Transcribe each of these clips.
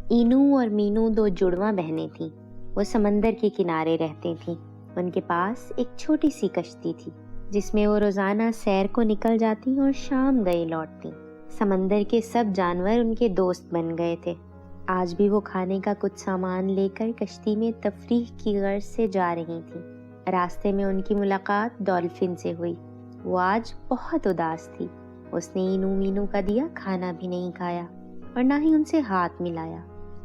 اینو اور مینو دو جڑواں بہنیں تھیں۔ وہ سمندر کے کنارے رہتی تھیں۔ ان کے پاس ایک چھوٹی سی کشتی تھی جس میں وہ روزانہ سیر کو نکل جاتی اور شام گئے لوٹتی۔ سمندر کے سب جانور ان کے دوست بن گئے تھے۔ آج بھی وہ کھانے کا کچھ سامان لے کر کشتی میں تفریح کی غرض سے جا رہی تھیں۔ راستے میں ان کی ملاقات ڈولفن سے ہوئی۔ وہ آج بہت اداس تھی۔ اس نے اینو مینو کا دیا کھانا بھی نہیں کھایا اور نہ ہی ان سے ہاتھ ملایا۔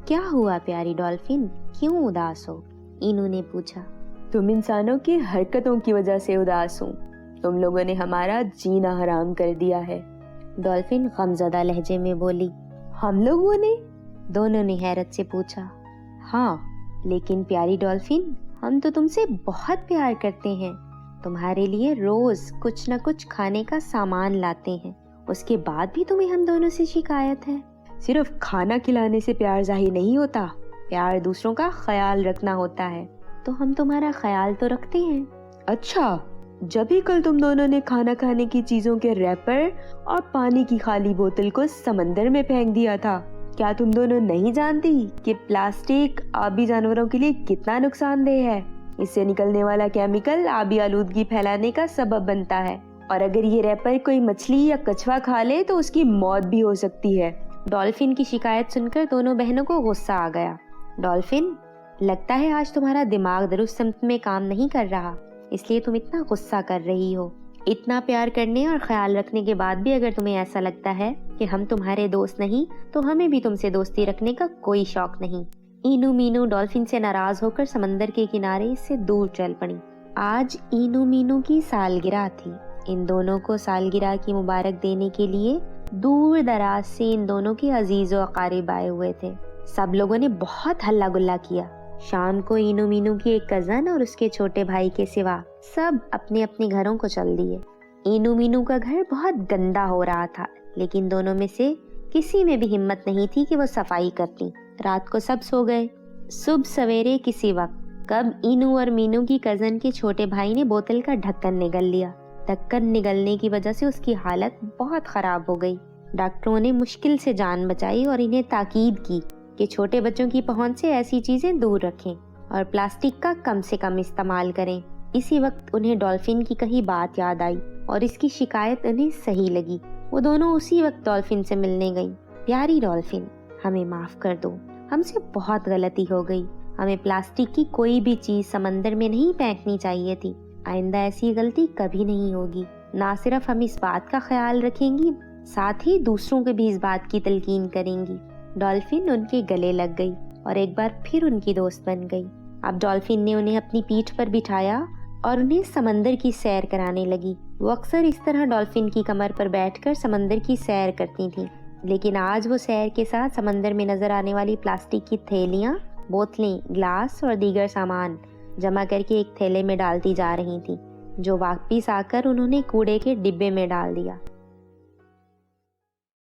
کیا ہوا پیاری ڈولفن، کیوں اداس ہو؟ اینو نے پوچھا۔ تم انسانوں کی حرکتوں کی وجہ سے اداس ہوں۔ تم لوگوں نے ہمارا جینا حرام کر دیا ہے۔ ڈولفن غمزدہ لہجے میں بولی۔ ہم لوگوں نے؟ دونوں نے حیرت سے پوچھا۔ ہاں، لیکن پیاری ڈولفن، ہم تو تم سے بہت پیار کرتے ہیں۔ تمہارے لیے روز کچھ نہ کچھ کھانے کا سامان لاتے ہیں، اس کے بعد بھی تمہیں ہم دونوں سے شکایت ہے؟ صرف کھانا کھلانے سے پیار ظاہر نہیں ہوتا، پیار دوسروں کا خیال رکھنا ہوتا ہے۔ تو ہم تمہارا خیال تو رکھتے ہیں۔ اچھا، جب ہی کل تم دونوں نے کھانا کھانے کی چیزوں کے ریپر اور پانی کی خالی بوتل کو سمندر میں پھینک دیا تھا، کیا تم دونوں نہیں جانتی کہ پلاسٹک آبی جانوروں کے لیے کتنا نقصان دہ ہے؟ اس سے نکلنے والا کیمیکل آبی آلودگی پھیلانے کا سبب بنتا ہے، اور اگر یہ ریپر کوئی مچھلی یا کچھوا کھا لے تو اس کی موت بھی ہو سکتی ہے۔ ڈولفن کی شکایت سن کر دونوں بہنوں کو غصہ آ گیا۔ ڈولفن، لگتا ہے آج تمہارا دماغ درست سمت میں کام نہیں کر رہا، اس لیے تم اتنا غصہ کر رہی ہو۔ اتنا پیار کرنے اور خیال رکھنے کے بعد بھی اگر تمہیں ایسا لگتا ہے کہ ہم تمہارے دوست نہیں، تو ہمیں بھی تم سے دوستی رکھنے کا کوئی شوق نہیں۔ اینو مینو ڈولفن سے ناراض ہو کر سمندر کے کنارے سے دور چل پڑی۔ آج اینو مینو کی سالگرہ تھی۔ ان دونوں کو سالگرہ کی مبارک دینے کے لیے دور دراز سے ان دونوں کے عزیز و اقارب آئے ہوئے تھے۔ سب لوگوں نے بہت ہلہ گلا کیا۔ شام کو اینو مینو کی ایک کزن اور اس کے چھوٹے بھائی کے سوا سب اپنے اپنے گھروں کو چل دیے۔ اینو مینو کا گھر بہت گندا ہو رہا تھا، لیکن دونوں میں سے کسی میں بھی ہمت نہیں تھی کہ وہ صفائی کرتی۔ رات کو سب سو گئے۔ صبح سویرے کسی وقت کب اینو اور مینو کی کزن کے چھوٹے بھائی نے بوتل کا ڈھکن نگل لیا۔ ڈھکن نگلنے کی وجہ سے اس کی حالت بہت خراب ہو گئی۔ ڈاکٹروں نے مشکل سے جان بچائی اور انہیں تاکید کی کہ چھوٹے بچوں کی پہنچ سے ایسی چیزیں دور رکھیں اور پلاسٹک کا کم سے کم استعمال کریں۔ اسی وقت انہیں ڈولفن کی کہی بات یاد آئی اور اس کی شکایت انہیں صحیح لگی۔ وہ دونوں اسی وقت ڈولفن سے ملنے گئیں۔ پیاری ڈولفن، ہمیں معاف کر دو، ہم سے بہت غلطی ہو گئی۔ ہمیں پلاسٹک کی کوئی بھی چیز سمندر میں نہیں پھینکنی چاہیے تھی۔ آئندہ ایسی غلطی کبھی نہیں ہوگی۔ نہ صرف ہم اس بات کا خیال رکھیں گی، ساتھ ہی دوسروں کو بھی اس بات کی تلقین کریں گی۔ ڈولفن ان کے گلے لگ گئی اور ایک بار پھر ان کی دوست بن گئی۔ اب ڈولفن نے انہیں اپنی پیٹھ پر بٹھایا اور انہیں سمندر کی سیر کرانے لگی۔ وہ اکثر اس طرح ڈولفن کی کمر پر بیٹھ کر سمندر کی سیر کرتی تھیں، لیکن آج وہ سیر کے ساتھ سمندر میں نظر آنے والی پلاسٹک کی تھیلیاں، بوتلیں، گلاس اور دیگر سامان جمع کر کے ایک تھیلے میں ڈالتی جا رہی تھیں، جو واپس آ کر انہوں نے کوڑے کے ڈبے میں ڈال دیا۔